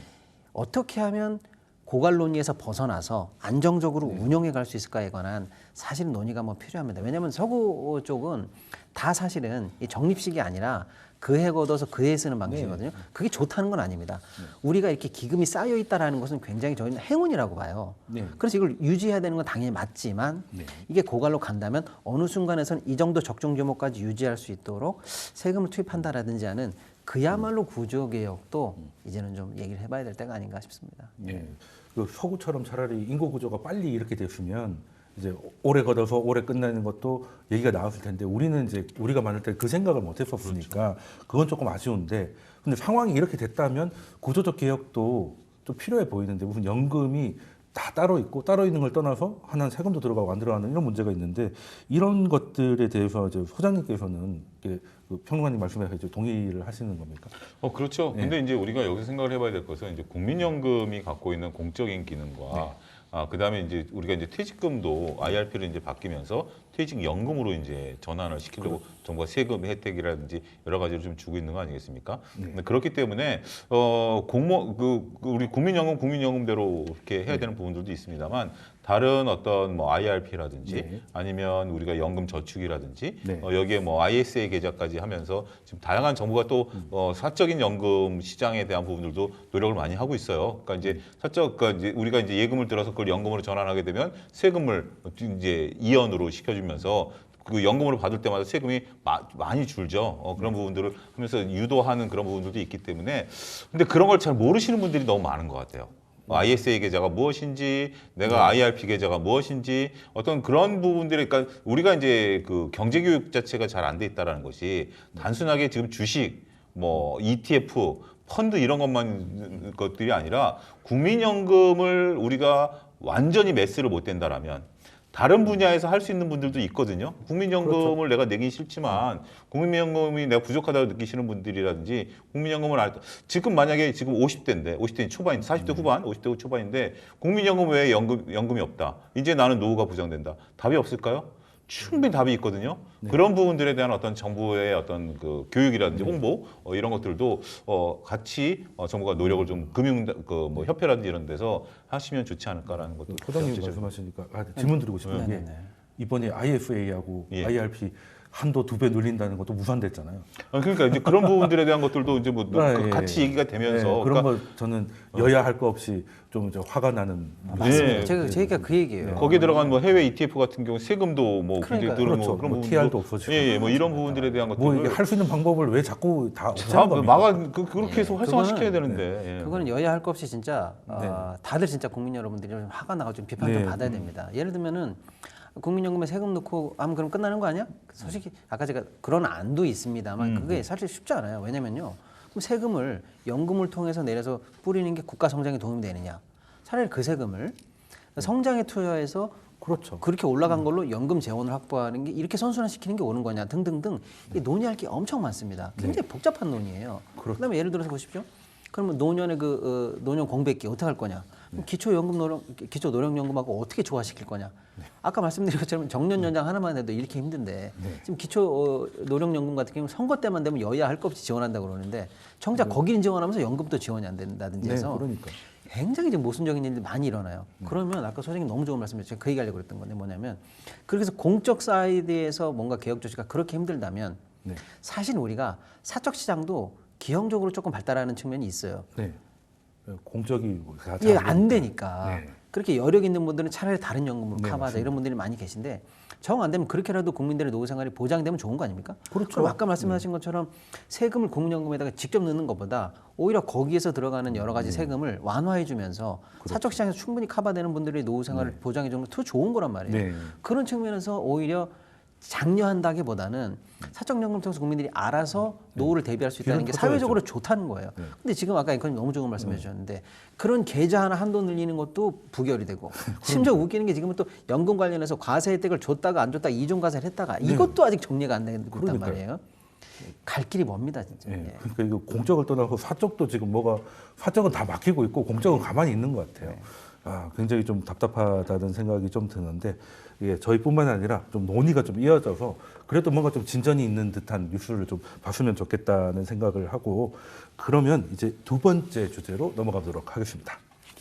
어떻게 하면 고갈 논의에서 벗어나서 안정적으로 네. 운영해 갈 수 있을까에 관한 사실은 논의가 뭐 필요합니다. 왜냐하면 서구 쪽은 다 사실은 이 적립식이 아니라 그해 걷어서 그해 쓰는 방식이거든요. 그게 좋다는 건 아닙니다. 우리가 이렇게 기금이 쌓여 있다라는 것은 굉장히 저희는 행운이라고 봐요. 네. 그래서 이걸 유지해야 되는 건 당연히 맞지만 네. 이게 고갈로 간다면 어느 순간에서는 이 정도 적정 규모까지 유지할 수 있도록 세금을 투입한다라든지 하는 그야말로 구조개혁도 이제는 좀 얘기를 해봐야 될 때가 아닌가 싶습니다. 예. 그 서구처럼 차라리 인구 구조가 빨리 이렇게 됐으면 이제 오래 걷어서 오래 끝나는 것도 얘기가 나왔을 텐데 우리는 이제 우리가 만들 때 그 생각을 못 했었으니까 그건 조금 아쉬운데 근데 상황이 이렇게 됐다면 구조적 개혁도 좀 필요해 보이는데 무슨 연금이 다 따로 있고 따로 있는 걸 떠나서 하나는 세금도 들어가고 안 들어가는 이런 문제가 있는데 이런 것들에 대해서 이제 소장님께서는 이렇게 그 평론가님 말씀에 이제 동의를 하시는 겁니까? 그렇죠. 근데 이제 우리가 여기서 생각을 해봐야 될 것은 이제 국민연금이 갖고 있는 공적인 기능과 그다음에 이제 우리가 이제 퇴직금도 IRP로 이제 바뀌면서 퇴직연금으로 이제 전환을 시키려고 정부가 세금 혜택이라든지 여러 가지를 좀 주고 있는 거 아니겠습니까? 근데 그렇기 때문에 우리 국민연금대로 이렇게 해야 되는 부분들도 있습니다만 다른 어떤 뭐 IRP라든지 아니면 우리가 연금 저축이라든지 여기에 뭐 ISA 계좌까지 하면서 지금 다양한 정부가 또 사적인 연금 시장에 대한 부분들도 노력을 많이 하고 있어요. 그러니까 이제 그러니까 이제 우리가 이제 예금을 들어서 그걸 연금으로 전환하게 되면 세금을 이제 이연으로 시켜주면서 그 연금으로 받을 때마다 세금이 많이 줄죠. 그런 부분들을 하면서 유도하는 그런 부분들도 있기 때문에 근데 그런 걸 잘 모르시는 분들이 너무 많은 것 같아요. ISA 계좌가 무엇인지, 내가 IRP 계좌가 무엇인지 어떤 그런 부분들이 그러니까 우리가 이제 그 경제 교육 자체가 잘 안 돼 있다라는 것이 단순하게 지금 주식, 뭐 ETF, 펀드 이런 것들이 아니라 국민연금을 우리가 완전히 매스를 못 된다라면 다른 분야에서 할 수 있는 분들도 있거든요. 국민연금을 내가 내긴 싫지만 국민연금이 내가 부족하다고 느끼시는 분들이라든지 국민연금을 지금 만약에 지금 50대인데 50대 초반, 40대 후반, 50대 초반인데 국민연금 외에 연금이 없다. 이제 나는 노후가 보장된다. 답이 없을까요? 충분히 답이 있거든요. 그런 부분들에 대한 어떤 정부의 어떤 그 교육이라든지 홍보 이런 것들도 같이 정부가 노력을 좀 금융 뭐 협회라든지 이런 데서 하시면 좋지 않을까라는 것도 소장님 말씀하시니까 질문 드리고 싶은 게 이번에 IFA하고 예. IRP 한도 2배 늘린다는 것도 무산됐잖아요. 그러니까 이제 그런 부분들에 대한 것들도 이제 뭐 예. 같이 얘기가 되면서 그런 거 저는 여야 할 거 없이 좀 이제 화가 나는 맞습니다. 예. 제가 얘기가 그 얘기예요. 거기에 들어간 뭐 해외 ETF 같은 경우 세금도 뭐 굉장히 그러니까요. 들은 그렇죠. 그런 뭐 부분도 TR도 없어지고. 예, 뭐 이런 부분들에 대한 뭐 것들을 이게 할 수 있는 방법을 왜 자꾸 다 다 없애는 겁니까? 그렇게 해서 활성화시켜야 되는데. 예. 그거는 여야 할 것 없이 진짜 다들 진짜 국민 여러분들이 좀 화가 나고 좀 비판 좀 받아야 됩니다. 예를 들면은 국민연금에 세금 넣고 하면 그럼 끝나는 거 아니야? 솔직히 아까 제가 그런 안도 있습니다만 그게 사실 쉽지 않아요. 왜냐면요. 그럼 세금을 연금을 통해서 내려서 뿌리는 게 국가 성장에 도움이 되느냐? 차라리 그 세금을 성장에 투여해서 그렇죠. 그렇게 올라간 걸로 연금 재원을 확보하는 게 이렇게 선순환시키는 게 옳은 거냐 등등등 이 논의할 게 엄청 많습니다. 굉장히 복잡한 논의예요. 그다음에 예를 들어서 보십시오. 그러면 노년의 노년 공백기 어떻게 할 거냐? 기초 노령연금하고 어떻게 조화시킬 거냐? 아까 말씀드린 것처럼 정년 연장 하나만 해도 이렇게 힘든데 지금 기초 노령연금 같은 경우는 선거 때만 되면 여야 할 것 없이 지원한다고 그러는데 정작 거기는 지원하면서 연금도 지원이 안 된다든지 해서 그러니까. 굉장히 지금 모순적인 일들이 많이 일어나요. 그러면 아까 소장님 너무 좋은 말씀을 제가 그 얘기하려고 그랬던 건데 뭐냐면 그렇게 해서 공적 사이드에서 뭔가 개혁 조치가 그렇게 힘들다면 사실 우리가 사적 시장도 기형적으로 조금 발달하는 측면이 있어요. 네. 공적이 이게 안 되니까 네. 그렇게 여력 있는 분들은 차라리 다른 연금으로 커버하자 이런 분들이 많이 계신데 정 안 되면 그렇게라도 국민들의 노후 생활이 보장되면 좋은 거 아닙니까? 그렇죠. 그럼 아까 말씀하신 것처럼 세금을 국민연금에다가 직접 넣는 것보다 오히려 거기에서 들어가는 여러 가지 세금을 완화해 주면서 사적 시장에서 충분히 커버되는 분들의 노후 생활을 보장해 주는 게 더 좋은 거란 말이에요. 네. 그런 측면에서 오히려 장려한다기보다는 사적연금을 통해서 국민들이 알아서 노후를 대비할 수 있다는 게 사회적으로 좋다는 거예요. 근데 지금 아까 앵커님 너무 좋은 말씀해 주셨는데 그런 계좌 하나 한도 늘리는 것도 부결이 되고 심지어 웃기는 게 지금은 또 연금 관련해서 과세 혜택을 줬다가 안 줬다가 이중 과세를 했다가 이것도 아직 정리가 안 되고 있단 말이에요. 갈 길이 멉니다 진짜. 예. 그러니까 이거 공적을 떠나서 사적도 지금 사적은 다 막히고 있고 공적은 가만히 있는 것 같아요. 굉장히 좀 답답하다는 생각이 좀 드는데 이게 저희뿐만 아니라 좀 논의가 좀 이어져서 그래도 뭔가 좀 진전이 있는 듯한 뉴스를 좀 봤으면 좋겠다는 생각을 하고 그러면 이제 두 번째 주제로 넘어가도록 하겠습니다.